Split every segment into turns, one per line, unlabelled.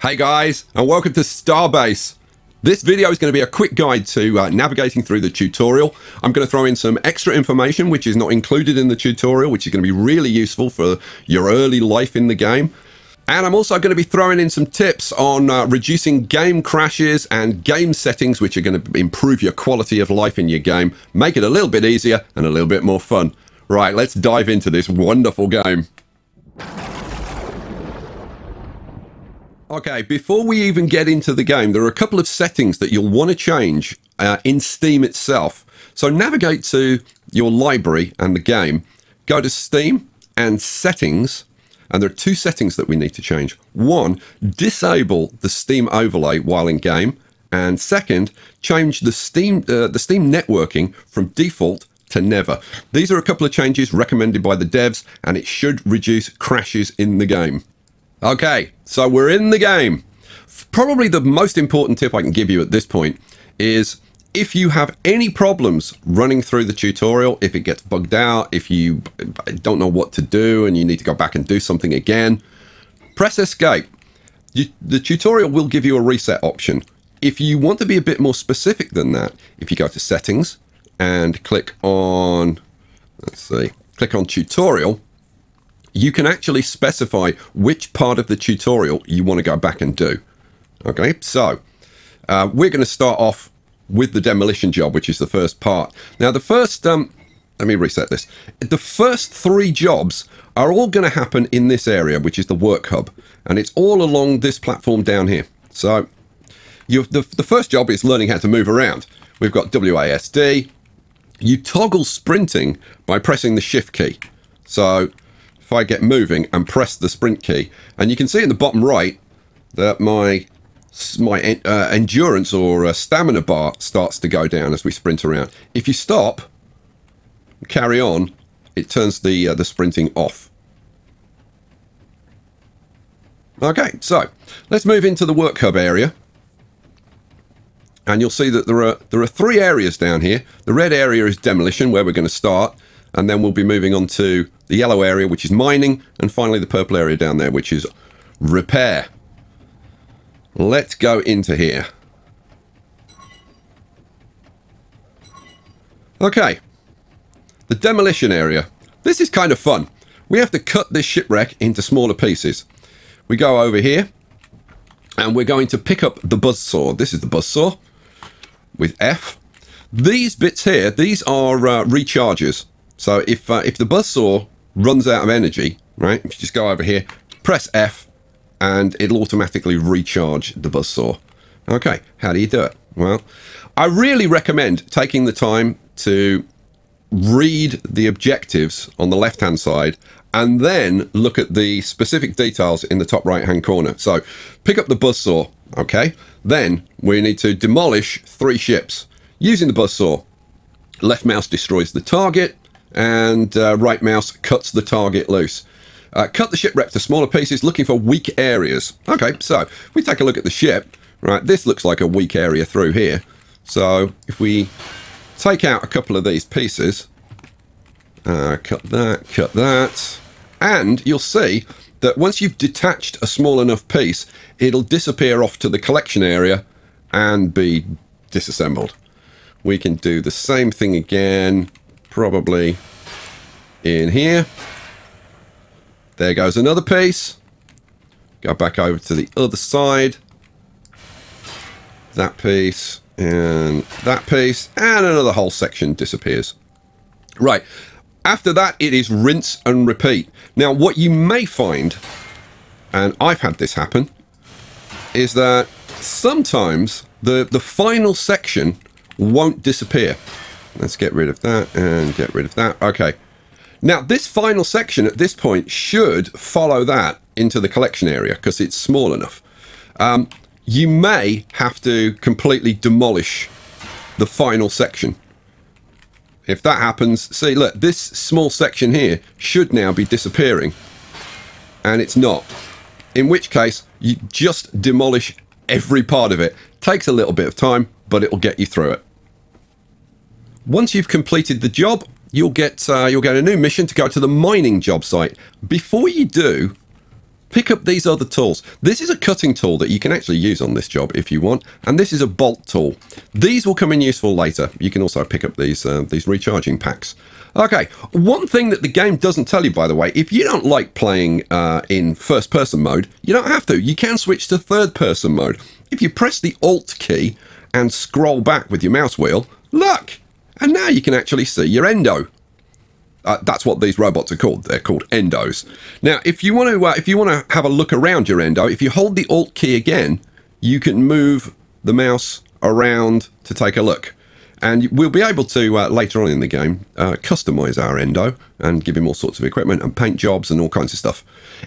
Hey guys, and welcome to STARBASE. This video is going to be a quick guide to navigating through the tutorial. I'm going to throw in some extra information which is not included in the tutorial, which is going to be really useful for your early life in the game. And I'm also going to be throwing in some tips on reducing game crashes and game settings, which are going to improve your quality of life in your game, make it a little bit easier and a little bit more fun. Right, let's dive into this wonderful game. Okay, before we even get into the game, there are a couple of settings that you'll want to change in Steam itself. So navigate to your library and the game, go to Steam and Settings, and there are two settings that we need to change. One, disable the Steam overlay while in game, and second, change the Steam networking from default to never. These are a couple of changes recommended by the devs, and it should reduce crashes in the game. Okay, so we're in the game. Probably the most important tip I can give you at this point is if you have any problems running through the tutorial, if it gets bugged out, if you don't know what to do and you need to go back and do something again, press escape. The tutorial will give you a reset option. If you want to be a bit more specific than that, if you go to settings and click on, click on tutorial, you can actually specify which part of the tutorial you want to go back and do. Okay, so we're going to start off with the demolition job, which is the first part. Now, the first, let me reset this. The first three jobs are all going to happen in this area, which is the work hub, and it's all along this platform down here. So the first job is learning how to move around. We've got WASD. You toggle sprinting by pressing the shift key. So if I get moving and press the sprint key, and you can see in the bottom right that my endurance or stamina bar starts to go down as we sprint around. If you stop, carry on, it turns the sprinting off. Okay, so let's move into the work hub area, and you'll see that there are three areas down here. The red area is demolition, where we're going to start, and then we'll be moving on to the yellow area, which is mining, and finally the purple area down there, which is repair. Let's go into here. Okay, the demolition area. This is kind of fun. We have to cut this shipwreck into smaller pieces. We go over here, and we're going to pick up the buzzsaw. This is the buzzsaw with F. These bits here, these are recharges. So if the buzzsaw runs out of energy, right, if you just go over here, press F, and it'll automatically recharge the buzzsaw. Okay, how do you do it? Well, I really recommend taking the time to read the objectives on the left-hand side and then look at the specific details in the top right-hand corner. So pick up the buzzsaw, okay? Then we need to demolish 3 ships. Using the buzzsaw, left mouse destroys the target, and right mouse cuts the target loose. Cut the shipwreck to smaller pieces, looking for weak areas. Okay, so if we take a look at the ship, right, this looks like a weak area through here. So if we take out a couple of these pieces, cut that, and you'll see that once you've detached a small enough piece, it'll disappear off to the collection area and be disassembled. We can do the same thing again, probably in here. There goes another piece. Go back over to the other side. That piece and that piece, and another whole section disappears. Right, after that it is rinse and repeat. Now what you may find, and I've had this happen, is that sometimes the final section won't disappear. Let's get rid of that and get rid of that. Okay. Now, this final section at this point should follow that into the collection area because it's small enough. You may have to completely demolish the final section. If that happens, see, look, this small section here should now be disappearing, and it's not. In which case, you just demolish every part of it. Takes a little bit of time, but it will get you through it. Once you've completed the job, you'll get a new mission to go to the mining job site. Before you do, pick up these other tools. This is a cutting tool that you can actually use on this job if you want, and this is a bolt tool. These will come in useful later. You can also pick up these recharging packs. Okay, one thing that the game doesn't tell you, by the way, if you don't like playing in first-person mode, you don't have to. You can switch to third-person mode. If you press the Alt key and scroll back with your mouse wheel, look! And now you can actually see your endo. That's what these robots are called. They're called endos. Now, if you want to have a look around your endo, if you hold the Alt key again, you can move the mouse around to take a look. And we'll be able to, later on in the game, customize our endo and give him all sorts of equipment and paint jobs and all kinds of stuff.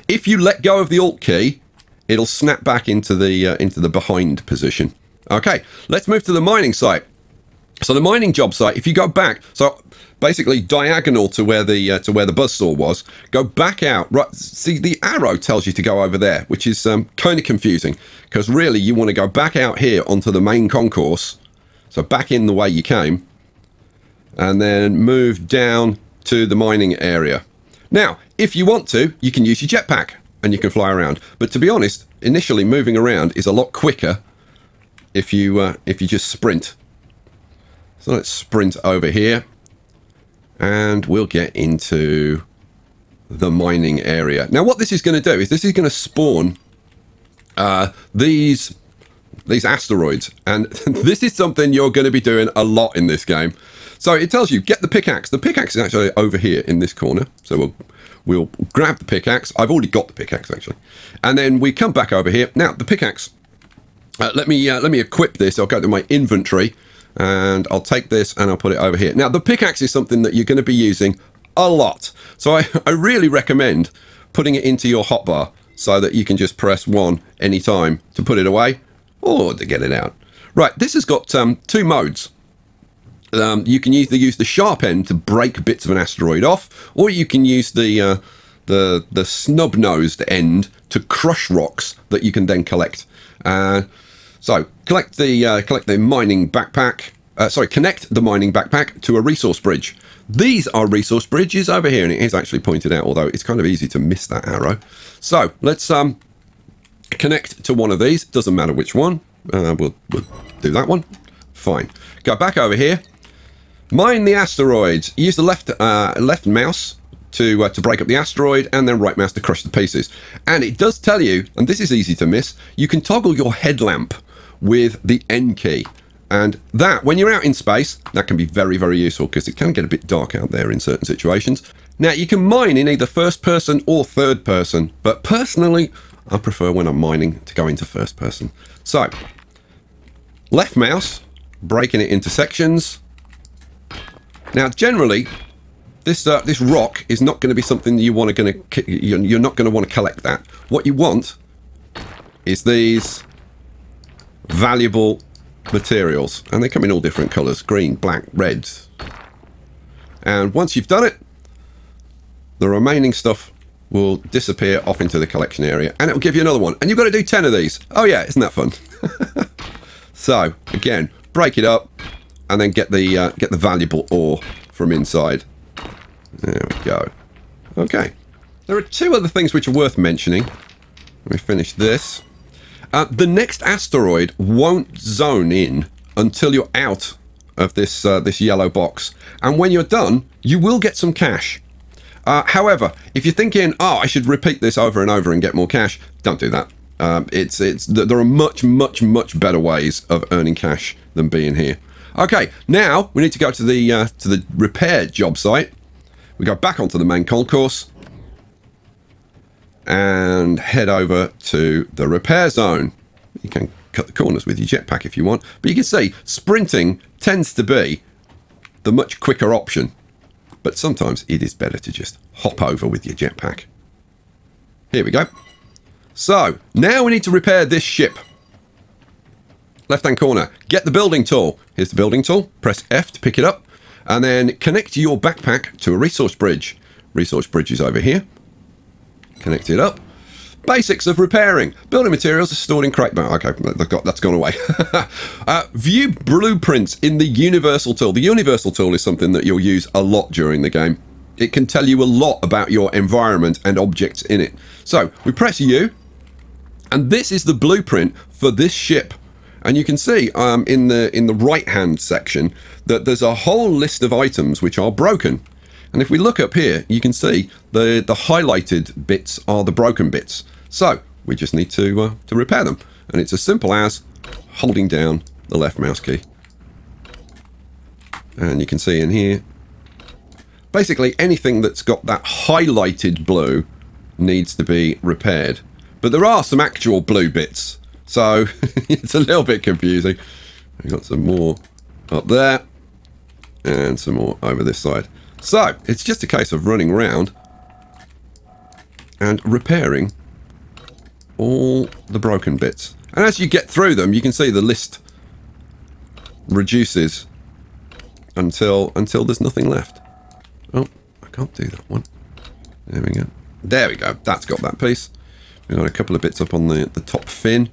If you let go of the Alt key, it'll snap back into the behind position. Okay, let's move to the mining site. So the mining job site, if you go back, so basically diagonal to where the buzzsaw was, go back out. Right, see, the arrow tells you to go over there, which is kind of confusing, because really you want to go back out here onto the main concourse. So back in the way you came, and then move down to the mining area. Now, if you want to, you can use your jetpack and you can fly around. But to be honest, initially moving around is a lot quicker if you just sprint. So let's sprint over here, and we'll get into the mining area. Now, what this is going to do is this is going to spawn these asteroids, and this is something you're going to be doing a lot in this game. So it tells you get the pickaxe. The pickaxe is actually over here in this corner, so we'll grab the pickaxe. I've already got the pickaxe actually, and then we come back over here. Now the pickaxe, let me equip this. I'll go to my inventory and I'll take this and I'll put it over here. Now the pickaxe is something that you're going to be using a lot, so I really recommend putting it into your hotbar so that you can just press 1 anytime to put it away or to get it out. Right, this has got 2 modes. You can either use the sharp end to break bits of an asteroid off, or you can use the snub-nosed end to crush rocks that you can then collect. So collect the mining backpack. Connect the mining backpack to a resource bridge. These are resource bridges over here, and it is actually pointed out, although it's kind of easy to miss that arrow. So let's connect to one of these. Doesn't matter which one. We'll do that one. Fine. Go back over here. Mine the asteroids. Use the left mouse to break up the asteroid, and then right mouse to crush the pieces. And it does tell you, and this is easy to miss, you can toggle your headlamp with the N key. And that, when you're out in space, that can be very, very useful because it can get a bit dark out there in certain situations. Now, you can mine in either first person or third person, but personally, I prefer when I'm mining to go into first person. So, left mouse, breaking it into sections. Now, generally, this rock is not going to be something you're not going to want to collect that. What you want is these valuable materials, and they come in all different colors: green, black, red. And once you've done it, the remaining stuff will disappear off into the collection area, and it will give you another one, and you've got to do 10 of these. Oh yeah, isn't that fun? So again, break it up and then get the valuable ore from inside. There we go. Okay, there are 2 other things which are worth mentioning. Let me finish this. The next asteroid won't zone in until you're out of this yellow box, and when you're done, you will get some cash. However, if you're thinking, oh, I should repeat this over and over and get more cash, don't do that. There are much better ways of earning cash than being here. Okay, now we need to go to the repair job site. We go back onto the main concourse and head over to the repair zone. You can cut the corners with your jetpack if you want, but you can see sprinting tends to be the much quicker option, but sometimes it is better to just hop over with your jetpack. Here we go. So now we need to repair this ship. Left hand corner, get the building tool. Here's the building tool. Press F to pick it up, and then connect your backpack to a resource bridge. Resource bridge is over here. Connect it up. Basics of repairing. Building materials are stored in crate. Okay, that's gone away. View blueprints in the universal tool. The universal tool is something that you'll use a lot during the game. It can tell you a lot about your environment and objects in it. So we press U, and this is the blueprint for this ship. And you can see in the right-hand section that there's a whole list of items which are broken. And if we look up here, you can see the highlighted bits are the broken bits. So we just need to repair them. And it's as simple as holding down the left mouse key. And you can see in here, basically anything that's got that highlighted blue needs to be repaired. But there are some actual blue bits, so it's a little bit confusing. We've got some more up there and some more over this side. So it's just a case of running around and repairing all the broken bits. And as you get through them, you can see the list reduces until there's nothing left. Oh, I can't do that one. There we go. There we go. That's got that piece. We've got a couple of bits up on the top fin.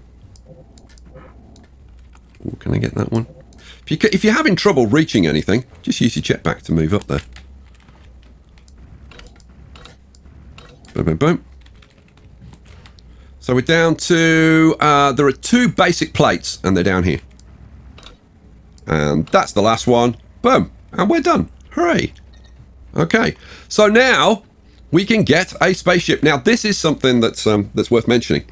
Ooh, can I get that one? If you're having trouble reaching anything, just use your jetpack to move up there. Boom, boom, boom. So we're down to... there are 2 basic plates, and they're down here. And that's the last one. Boom. And we're done. Hooray. Okay. So now we can get a spaceship. Now, this is something that's worth mentioning.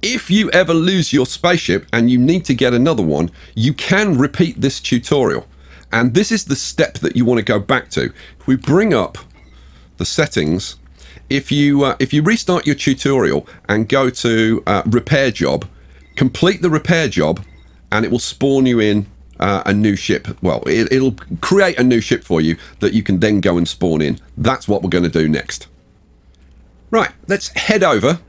If you ever lose your spaceship and you need to get another one, you can repeat this tutorial. And this is the step that you want to go back to. If we bring up the settings, if you restart your tutorial and go to repair job, complete the repair job, and it will spawn you in a new ship. Well, it'll create a new ship for you that you can then go and spawn in. That's what we're going to do next. Right, let's head over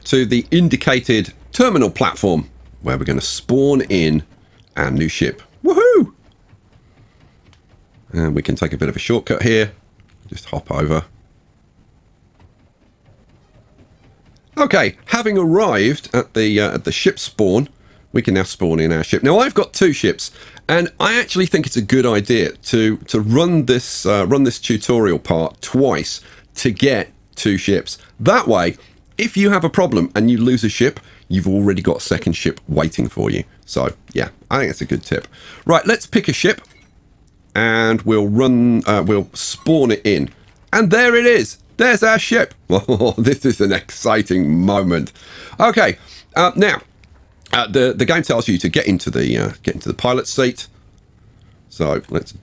to the indicated terminal platform where we're going to spawn in our new ship. Woohoo! And we can take a bit of a shortcut here. Just hop over. Okay, having arrived at the ship spawn, we can now spawn in our ship. Now, I've got 2 ships, and I actually think it's a good idea to run this tutorial part twice to get 2 ships. That way, if you have a problem and you lose a ship, you've already got a second ship waiting for you. So, yeah, I think that's a good tip. Right, let's pick a ship, and we'll spawn it in. And there it is. There's our ship. Oh, this is an exciting moment. Okay, now... the game tells you to get into the pilot seat. So let's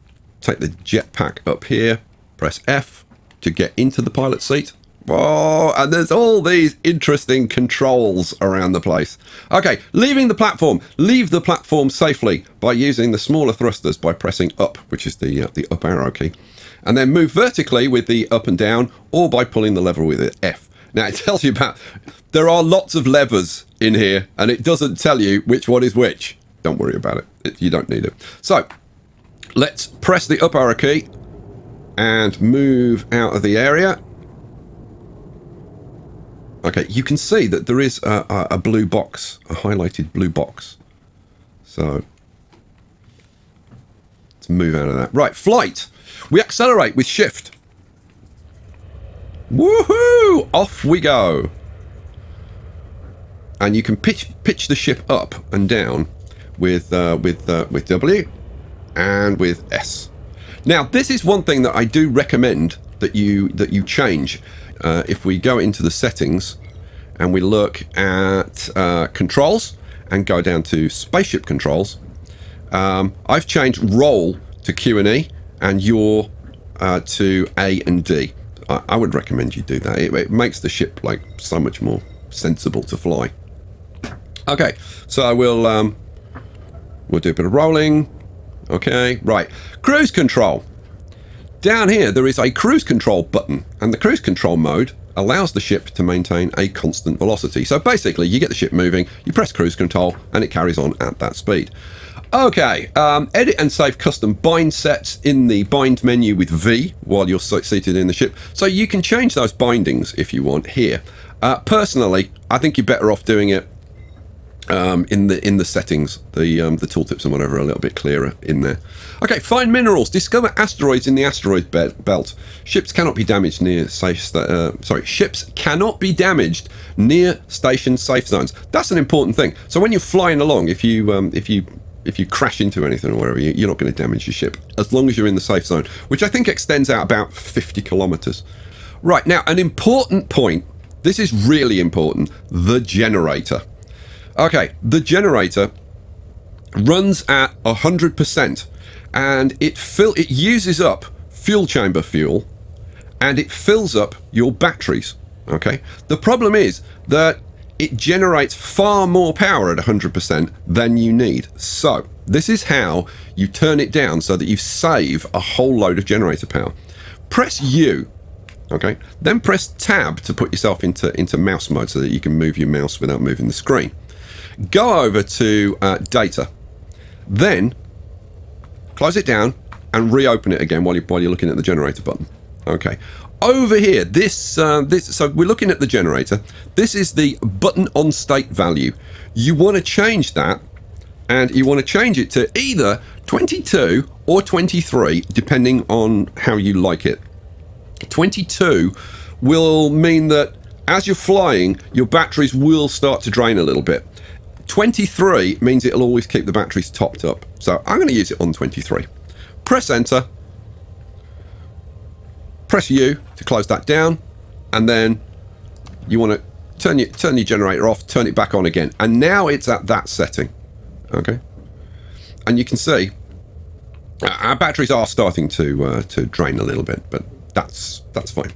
take the jetpack up here. Press F to get into the pilot seat. Oh, and there's all these interesting controls around the place. Okay, leaving the platform. Leave the platform safely by using the smaller thrusters by pressing up, which is the up arrow key, and then move vertically with the up and down, or by pulling the lever with the F. Now it tells you about. There are lots of levers in here, and it doesn't tell you which one is which. Don't worry about it. You don't need it. So, let's press the up arrow key and move out of the area. Okay, you can see that there is a blue box, a highlighted blue box. So, let's move out of that. Right, flight. We accelerate with shift. Woohoo! Off we go. And you can pitch the ship up and down with W and with S. Now, this is one thing that I do recommend that you change. If we go into the settings and we look at controls and go down to spaceship controls, I've changed roll to Q and E and yaw to A and D. I would recommend you do that. It makes the ship like so much more sensible to fly. Okay, so we'll do a bit of rolling. Okay, right. Cruise control. Down here, there is a cruise control button, and the cruise control mode allows the ship to maintain a constant velocity. So basically, you get the ship moving, you press cruise control, and it carries on at that speed. Okay, edit and save custom bind sets in the bind menu with V while you're seated in the ship. So you can change those bindings if you want here. Personally, I think you're better off doing it in the settings, the tooltips and whatever are a little bit clearer in there. Okay, find minerals. Discover asteroids in the asteroid belt. Ships cannot be damaged near ships cannot be damaged near station safe zones. That's an important thing. So when you're flying along, if you crash into anything or whatever, you're not going to damage your ship as long as you're in the safe zone, which I think extends out about 50 kilometers. Right, now an important point. This is really important. The generator. Okay, the generator runs at 100%, and it uses up fuel chamber fuel, and it fills up your batteries. Okay, the problem is that it generates far more power at 100% than you need. So this is how you turn it down so that you save a whole load of generator power. Press U. Okay, then press Tab to put yourself into mouse mode so that you can move your mouse without moving the screen. Go over to data, then close it down and reopen it again while you're looking at the generator button. Okay, over here, so we're looking at the generator. This is the button on state value. You want to change that, and you want to change it to either 22 or 23, depending on how you like it. 22 will mean that as you're flying, your batteries will start to drain a little bit. 23 means it'll always keep the batteries topped up. So I'm going to use it on 23. Press enter. Press U to close that down. And then you want to turn your generator off, turn it back on again. And now it's at that setting. Okay. And you can see our batteries are starting to drain a little bit, but that's fine.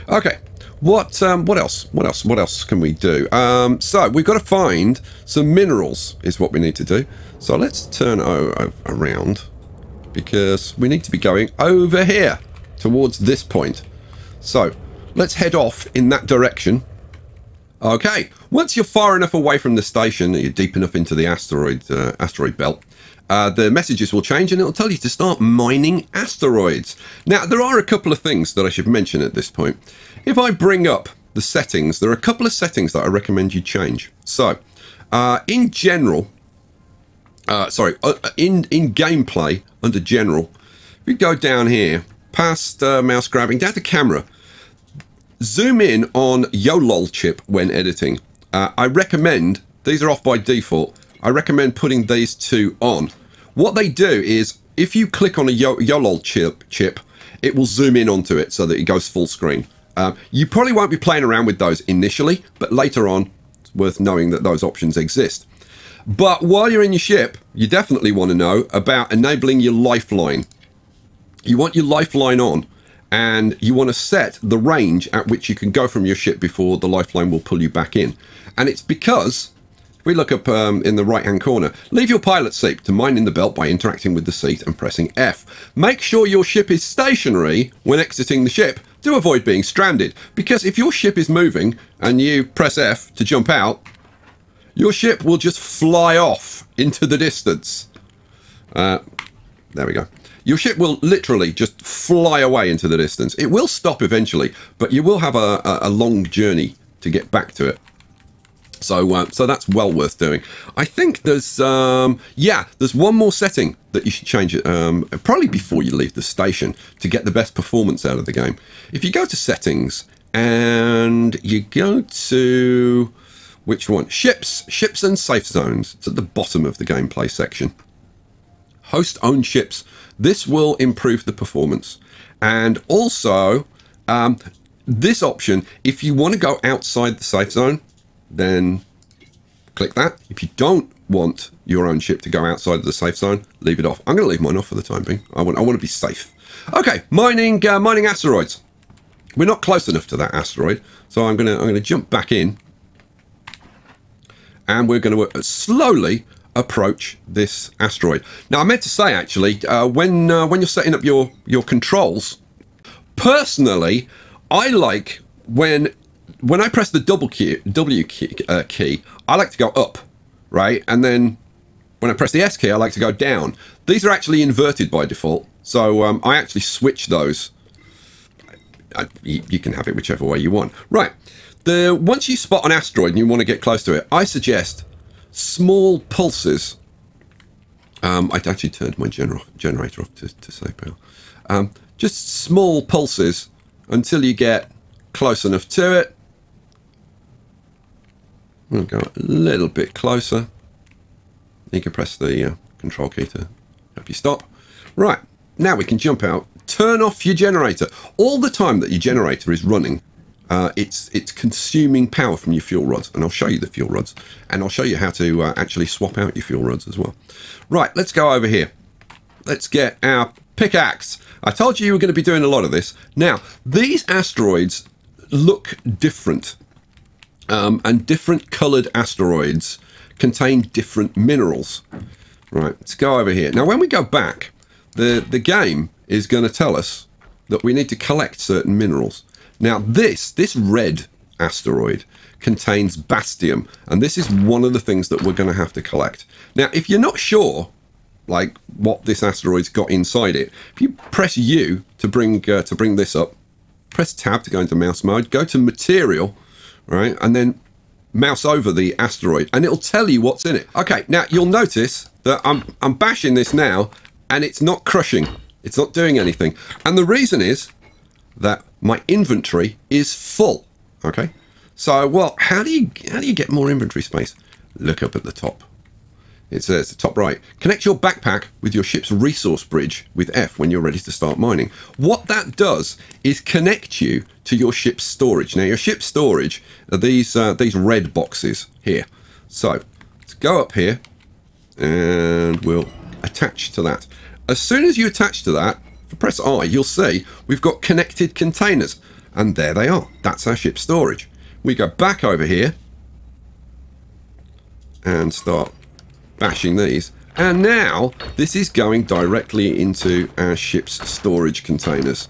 Okay. What else can we do? So we've got to find some minerals is what we need to do. So let's turn around, because we need to be going over here towards this point. So let's head off in that direction. Okay, once you're far enough away from the station, you're deep enough into the asteroid belt, the messages will change and it'll tell you to start mining asteroids. Now, there are a couple of things that I should mention at this point. If I bring up the settings, there are a couple of settings that I recommend you change. So, in general, in gameplay, under general, if we go down here, past mouse grabbing, down to camera, zoom in on YOLOL chip when editing. I recommend, these are off by default, I recommend putting these two on. What they do is, if you click on a YOLOL chip, it will zoom in onto it so that it goes full screen. You probably won't be playing around with those initially, but later on, it's worth knowing that those options exist. But while you're in your ship, you definitely want to know about enabling your lifeline. You want your lifeline on, and you want to set the range at which you can go from your ship before the lifeline will pull you back in. And it's because, if we look up in the right-hand corner, leave your pilot seat to mine in the belt by interacting with the seat and pressing F. Make sure your ship is stationary when exiting the ship to avoid being stranded, because if your ship is moving and you press F to jump out, your ship will just fly off into the distance. There we go. Your ship will literally just fly away into the distance. It will stop eventually, but you will have a long journey to get back to it. So that's well worth doing. I think there's there's one more setting that you should change it probably before you leave the station to get the best performance out of the game. If you go to settings and you go to which one? Ships and safe zones. It's at the bottom of the gameplay section. Host own ships. This will improve the performance. And also this option, if you want to go outside the safe zone, then click that. If you don't want your own ship to go outside of the safe zone, leave it off. I'm going to leave mine off for the time being. I want to be safe. Okay, mining asteroids. We're not close enough to that asteroid, so I'm going to jump back in, and we're going to slowly approach this asteroid. Now, I meant to say actually, when you're setting up your controls, personally, I like when I press the W key, I like to go up, right? And then when I press the S key, I like to go down. These are actually inverted by default, so I actually switch those. You can have it whichever way you want. Right, once you spot an asteroid and you want to get close to it, I suggest small pulses. I actually turned my generator off to save power. Just small pulses until you get close enough to it. We'll go a little bit closer. You can press the control key to help you stop. Right, now we can jump out. Turn off your generator. All the time that your generator is running, it's consuming power from your fuel rods. And I'll show you the fuel rods. And I'll show you how to actually swap out your fuel rods as well. Right, let's go over here. Let's get our pickaxe. I told you were going to be doing a lot of this. Now, these asteroids look different. And different coloured asteroids contain different minerals. Right, let's go over here. Now, when we go back, the game is going to tell us that we need to collect certain minerals. Now, this red asteroid contains bastium, and this is one of the things that we're going to have to collect. Now, if you're not sure, like, what this asteroid's got inside it, if you press U to bring this up, press Tab to go into mouse mode, go to Material, right, and then mouse over the asteroid, and it'll tell you what's in it. Okay, now you'll notice that I'm bashing this now, and it's not crushing. It's not doing anything, and the reason is that my inventory is full. Okay, so well, how do you get more inventory space? Look up at the top. It says the top right. Connect your backpack with your ship's resource bridge with F when you're ready to start mining. What that does is connect you to your ship's storage. Now, your ship's storage are these red boxes here. So let's go up here and we'll attach to that. As soon as you attach to that, if I press I, you'll see we've got connected containers, and there they are. That's our ship's storage. We go back over here and start bashing these, and now this is going directly into our ship's storage containers.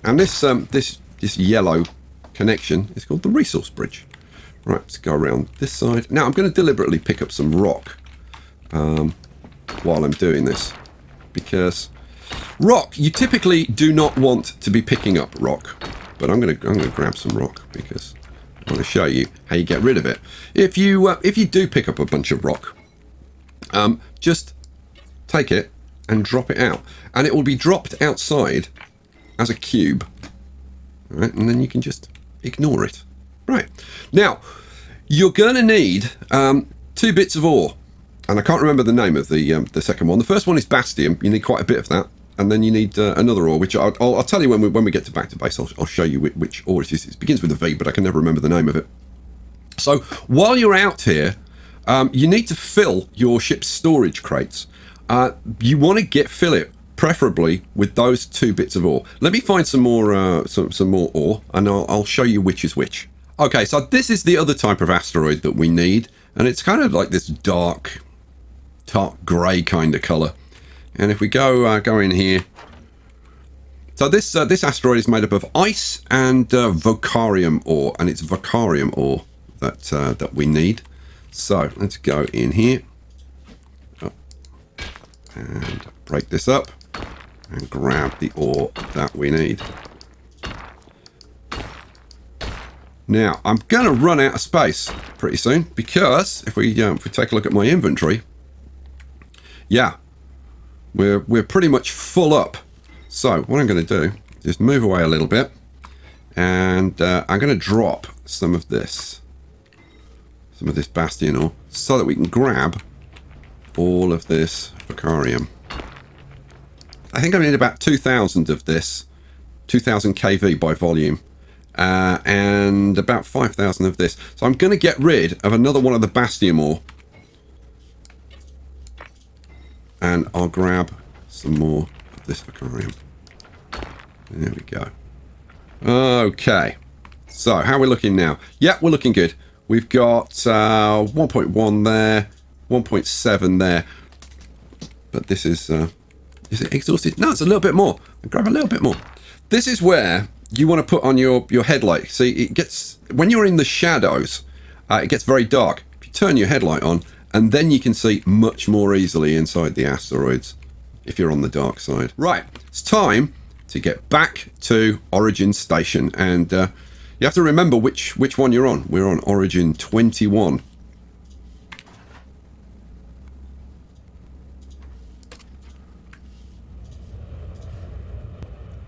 And this yellow connection is called the resource bridge. Right, let's go around this side. Now I'm going to deliberately pick up some rock while I'm doing this, because rock, you typically do not want to be picking up rock, but I'm going to grab some rock because I want to show you how you get rid of it. If you do pick up a bunch of rock, just take it and drop it out, and it will be dropped outside as a cube. All right, and then you can just ignore it. Right, now you're going to need 2 bits of ore, and I can't remember the name of the second one. The first one is bastium. You need quite a bit of that. And then you need another ore, which I'll tell you when we get to back to base. I'll show you which ore it is. It begins with a V, but I can never remember the name of it. So while you're out here, you need to fill your ship's storage crates. You want to fill it preferably with those 2 bits of ore. Let me find some more some more ore, and I'll show you which is which. Okay, so this is the other type of asteroid that we need, and it's kind of like this dark grey kind of colour. And if we go in here, so this asteroid is made up of ice and vocarium ore, and it's vocarium ore that we need. So let's go in here and break this up and grab the ore that we need. Now I'm going to run out of space pretty soon, because if we take a look at my inventory, yeah, we're pretty much full up. So what I'm going to do is just move away a little bit, and I'm going to drop some of this bastion ore so that we can grab all of this vocarium. I think I need about 2,000 of this, 2,000 kV by volume, and about 5,000 of this. So I'm going to get rid of another one of the bastium ore, and I'll grab some more of this vocarium. There we go. Okay, so how are we looking now? Yeah, we're looking good. We've got 1.1 there, 1.7 there, but this is it exhausted? No, it's a little bit more. I'll grab a little bit more. This is where you want to put on your headlight. See, it gets, when you're in the shadows, it gets very dark. If you turn your headlight on, and then you can see much more easily inside the asteroids if you're on the dark side. Right, it's time to get back to Origin Station, and you have to remember which one you're on. We're on Origin 21.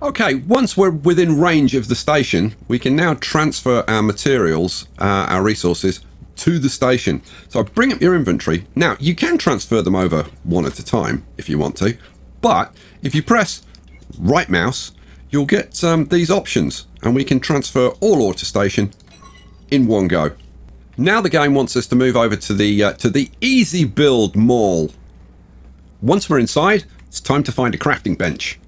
Okay, once we're within range of the station, we can now transfer our materials, our resources, to the station. So bring up your inventory. Now, you can transfer them over one at a time if you want to, but if you press right mouse, you'll get these options, and we can transfer all ore to station in one go. Now the game wants us to move over to the easy build mall. Once we're inside, it's time to find a crafting bench.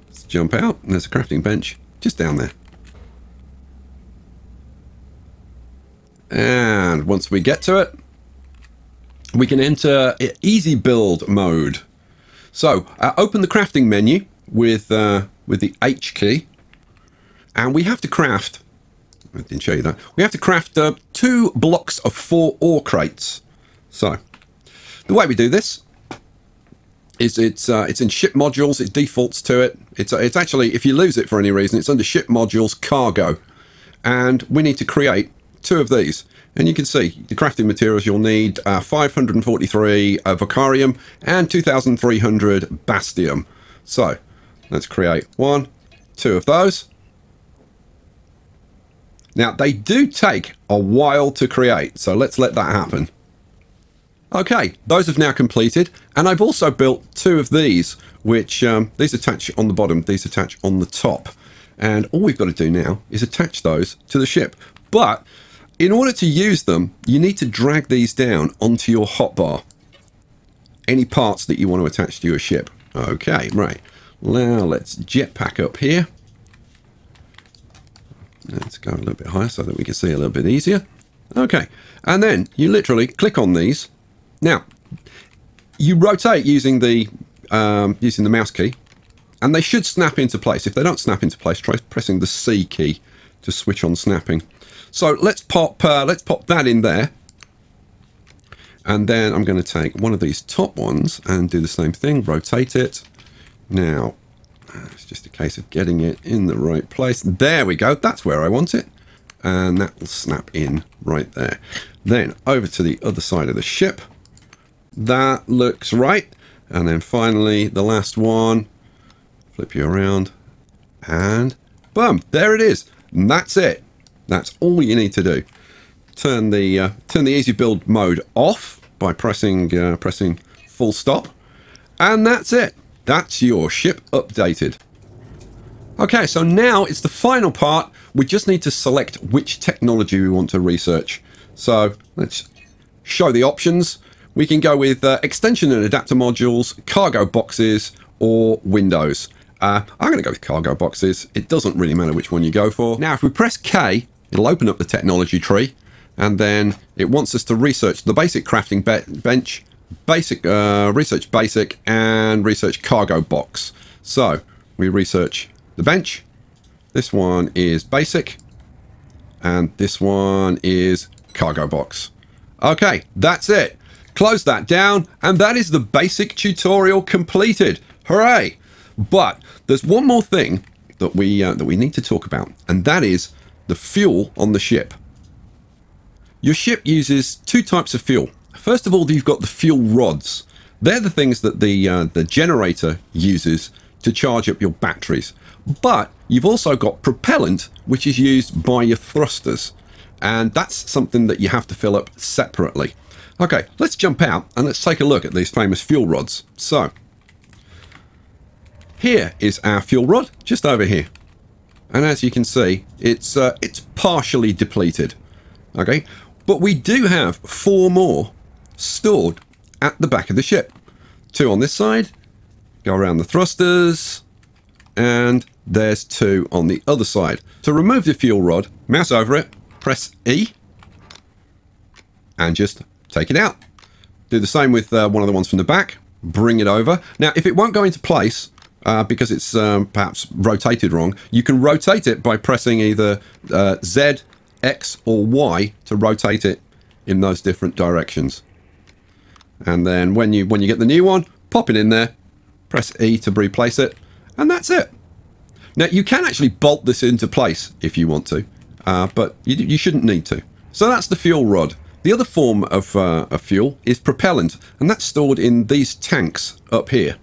Let's jump out, and there's a crafting bench just down there. And once we get to it, we can enter easy build mode. So open the crafting menu with the H key, and we have to craft. I didn't show you that. We have to craft 2 blocks of 4 ore crates. So the way we do this is it's in ship modules. It defaults to it. It's actually, if you lose it for any reason, it's under ship modules cargo, and we need to create 2 of these. And you can see the crafting materials you'll need: 543 Vocarium and 2,300 Bastium. So let's create 1, 2 of those. Now, they do take a while to create, so let's let that happen. Okay, those have now completed, and I've also built 2 of these, which these attach on the bottom, these attach on the top. And all we've got to do now is attach those to the ship. But in order to use them, you need to drag these down onto your hotbar. Any parts that you want to attach to your ship. Okay, right. Now let's jetpack up here. Let's go a little bit higher so that we can see a little bit easier. Okay, and then you literally click on these. Now, you rotate using the mouse key, and they should snap into place. If they don't snap into place, try pressing the C key to switch on snapping. So let's pop that in there, and then I'm going to take one of these top ones and do the same thing. Rotate it. Now, it's just a case of getting it in the right place. There we go. That's where I want it. And that will snap in right there. Then over to the other side of the ship. That looks right. And then finally, the last one. Flip you around. And boom. There it is. And that's it. That's all you need to do. Turn the easy build mode off by pressing full stop. And that's it. That's your ship updated. Okay, so now it's the final part. We just need to select which technology we want to research. So let's show the options. We can go with extension and adapter modules, cargo boxes, or Windows. I'm going to go with cargo boxes. It doesn't really matter which one you go for. Now, if we press K, it'll open up the technology tree, and then it wants us to research the basic crafting bench, research basic, and research cargo box. So we research the bench. This one is basic, and this one is cargo box. Okay, that's it. Close that down, and that is the basic tutorial completed. Hooray! But there's one more thing that we need to talk about, and that is the fuel on the ship. Your ship uses 2 types of fuel. First of all, you've got the fuel rods. They're the things that the generator uses to charge up your batteries. But you've also got propellant, which is used by your thrusters. And that's something that you have to fill up separately. Okay, let's jump out and let's take a look at these famous fuel rods. So, here is our fuel rod, just over here. And as you can see, it's partially depleted. Okay, but we do have 4 more stored at the back of the ship. 2 on this side, go around the thrusters, and there's 2 on the other side. To remove the fuel rod, mouse over it, press E, and just take it out. Do the same with one of the ones from the back, bring it over. Now, if it won't go into place, because it's perhaps rotated wrong, you can rotate it by pressing either Z, X, or Y to rotate it in those different directions. And then when you get the new one, pop it in there, press E to replace it, and that's it. Now, you can actually bolt this into place if you want to, but you shouldn't need to. So that's the fuel rod. The other form of fuel is propellant, and that's stored in these tanks up here.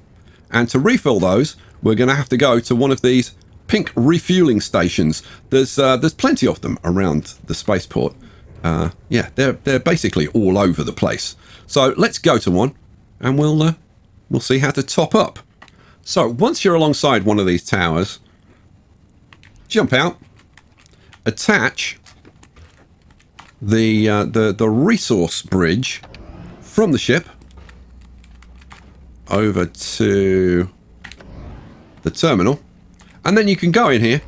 And to refill those, we're going to have to go to one of these pink refueling stations. There's plenty of them around the spaceport. Yeah, they're basically all over the place. So let's go to one, and we'll see how to top up. So once you're alongside one of these towers, jump out, attach the resource bridge from the ship over to the terminal, and then you can go in here.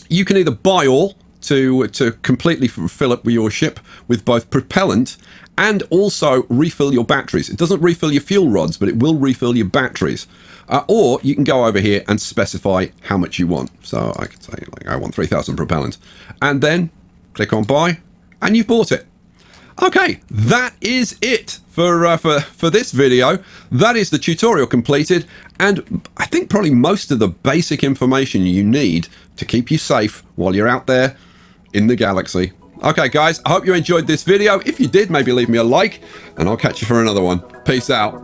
You can either buy all to completely fill up your ship with both propellant and also refill your batteries. It doesn't refill your fuel rods, but it will refill your batteries. Or you can go over here and specify how much you want. So I could say, like, I want 3,000 propellant, and then click on buy, and you've bought it. Okay, that is it for this video. That is the tutorial completed, and I think probably most of the basic information you need to keep you safe while you're out there in the galaxy. Okay, guys, I hope you enjoyed this video. If you did, maybe leave me a like, and I'll catch you for another one. Peace out.